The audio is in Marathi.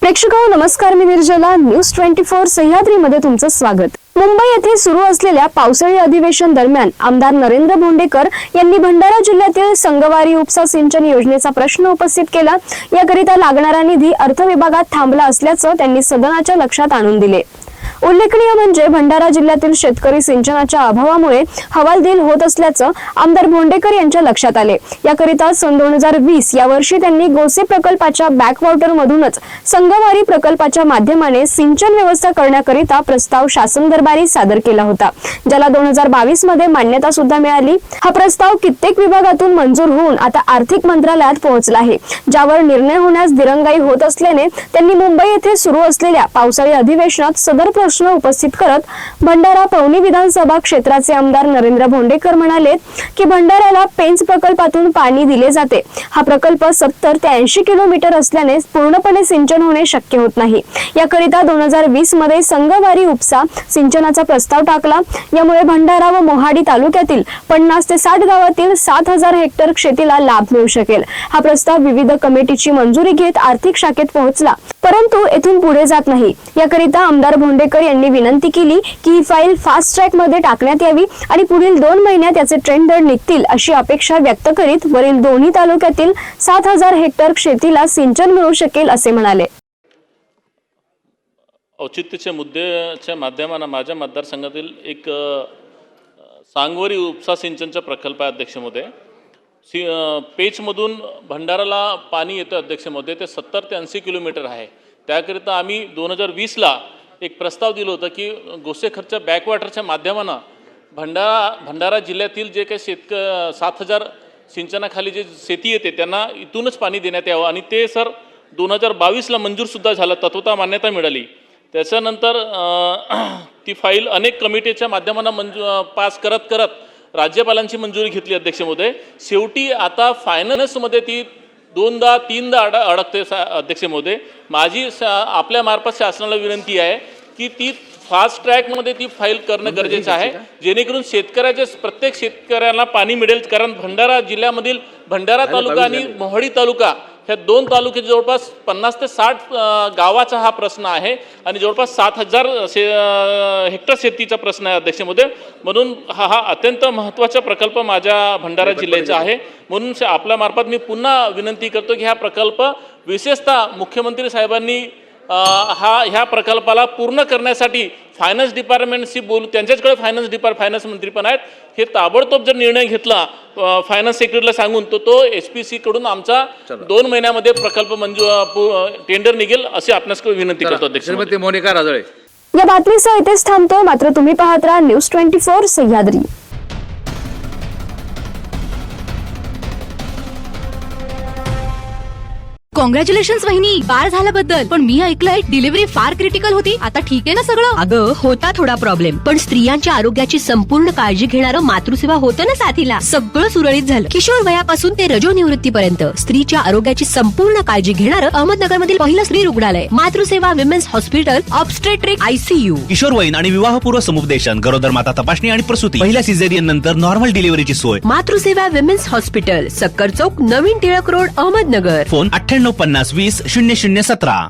प्रेक्षकांनो नमस्कार, मी निर्जला. न्यूज 24 सह्याद्री मध्ये तुमचं स्वागत. मुंबई येथे सुरू असलेल्या पावसाळी अधिवेशन दरम्यान आमदार नरेंद्र भोंडेकर यांनी भंडारा जिल्ह्यातील संगवारी उपसा सिंचन योजनेचा प्रश्न उपस्थित केला. याकरिता लागणारा निधी अर्थ विभागात थांबला असल्याचं त्यांनी सदनाच्या लक्षात आणून दिले. उल्लेखनीय म्हणजे भंडारा जिल्ह्यातील शेतकरी सिंचनाच्या अभावामुळे हवालदिल होत असल्याचं आमदार भोंडेकर यांच्या लक्षात आले. याकरिता सन 2020 या वर्षी त्यांनी गोसे प्रकल्पाच्या बॅकवॉटर मधूनच संगवारी प्रकल्पाच्या माध्यमाने सिंचन व्यवस्था करण्याकरिता प्रस्ताव शासन दरबारी सादर केला होता, ज्याला 2022 मध्ये मान्यता सुद्धा मिळाली. हा प्रस्ताव कित्येक विभागातून मंजूर होऊन आता आर्थिक मंत्रालयात पोहोचला आहे, ज्यावर निर्णय होण्यास दिरंगाई होत असल्याने त्यांनी मुंबई येथे सुरू असलेल्या पावसाळी अधिवेशनात सदर प्रश्न उपस्थित करत भंडारा पवनी विधानसभा क्षेत्राचे आमदार नरेंद्र भोंडेकर म्हणाले की भंडाऱ्याला पेंच प्रकल्पातून पाणी दिले जाते. हा प्रकल्प 70 ते 80 किलोमीटर असल्याने पूर्णपणे सिंचन होणे शक्य होत नाही. याकरिता 2020 मध्ये संगवारी उपसा सिंचनाचा प्रस्ताव टाकला. यामुळे भंडारा व मोहाडी तालुक्यातील 50 ते 60 गावातील 7000 हेक्टर शेतीला लाभ मिळू शकेल. हा प्रस्ताव विविध कमिटीची मंजुरी घेत आर्थिक शाखेत पोहोचला, परंतु येथून पुढे जात नाही. याकरिता आमदार भोंडेकर यांनी विनंती केली की ही फाईल फास्ट ट्रॅक मध्ये टाकण्यात यावी आणि पुढील 2 महिन्यात याचे टेंडर निघतील अशी अपेक्षा व्यक्त करीत वरील दोन्ही तालुक्यातील 7000 हेक्टर शेतीला सिंचन मिळू शकेल असे म्हणाले. औचित्याच्या मुद्द्याच्या माध्यमाने माझ्या मतदारसंघातील एक सांगवारी उपसा सिंचनचा प्रकल्प आहे अध्यक्ष महोदय. पेचमधून भंडाराला पाणी येतं अध्यक्ष महोदय. ते 70 ते 80 किलोमीटर आहे. त्याकरिता आम्ही 2020ला एक प्रस्ताव दिलं होतं की गोसेखर्च्या बॅकवॉटरच्या माध्यमानं भंडारा जिल्ह्यातील जे काही 7000 सिंचनाखाली जे शेती येते त्यांना इथूनच पाणी देण्यात यावं, आणि ते सर 2022ला मंजूरसुद्धा झालं, तत्वता मान्यता मिळाली. त्याच्यानंतर ती फाईल अनेक कमिटीच्या माध्यमानं पास करत राज्यपालांची मंजुरी घेतली अध्यक्ष महोदय. शेवटी आता फायनान्समध्ये ती 2दा-3दा अडकते अध्यक्ष महोदय. माझी आपल्या मार्फत शासनाला विनंती आहे की ती फास्ट ट्रॅकमध्ये ती फाईल करणं गरजेचं आहे, जेणेकरून प्रत्येक शेतकऱ्याला पाणी मिळेल. कारण भंडारा जिल्ह्यामधील भंडारा तालुका आणि मोहाडी तालुका ह्या 2 तालुक्यात जवळपास 50 ते 60 गावाचा हा प्रश्न आहे आणि जवळपास 7000 हेक्टर शेतीचा प्रश्न आहे अध्यक्ष महोदय. म्हणून हा अत्यंत महत्त्वाचा प्रकल्प माझ्या भंडारा जिल्ह्याचा आहे. म्हणून आपल्या मार्फत मी पुन्हा विनंती करतो की हा प्रकल्प विशेषतः मुख्यमंत्री साहेबांनी ह्या प्रकल्पाला पूर्ण करण्यासाठी फायनान्स डिपार्टमेंटशी बोलू, त्यांच्याकडे फायनान्स मंत्री पण आहेत. हे ताबडतोब जर निर्णय घेतला फायनान्स सेक्रेटरीला सांगून तो SPC कडून आमचा 2 महिन्यामध्ये प्रकल्प टेंडर निघेल अशी आपणास विनंती करतो अध्यक्ष. या बातमीसह इथेच थांबतो, मात्र तुम्ही पाहत राहा न्यूज 24 सह्याद्री. कॉंग्रॅच्युलेशन्स वहिनी, बाळ झाल्याबद्दल. पण मी ऐकलंय डिलिव्हरी फार क्रिटिकल होती. आता ठीक आहे ना सगळं? अगं होता थोडा प्रॉब्लेम, पण स्त्रियांच्या आरोग्याची संपूर्ण काळजी घेणारं मातृसेवा होतं ना साथीला. सगळं सुरळीत झालं. किशोर वयापासून ते रजोनिवृत्तीपर्यंत स्त्रीच्या आरोग्याची संपूर्ण काळजी घेणारं अहमदनगर मधील पहिलं स्त्री रुग्णालय Matruseva women's hospital, obstetric ICU. किशोरवयीन आणि विवाहपूर्व समुपदेशन, गरोदर माता तपासणी आणि प्रसूती, पहिल्या सिझेरियन नंतर नॉर्मल डिलिव्हरीची सोय. मातृसेवा विमेन्स हॉस्पिटल, सक्कर चौक, नवीन टिळक रोड, अहमदनगर. फोन 9850 20 0017.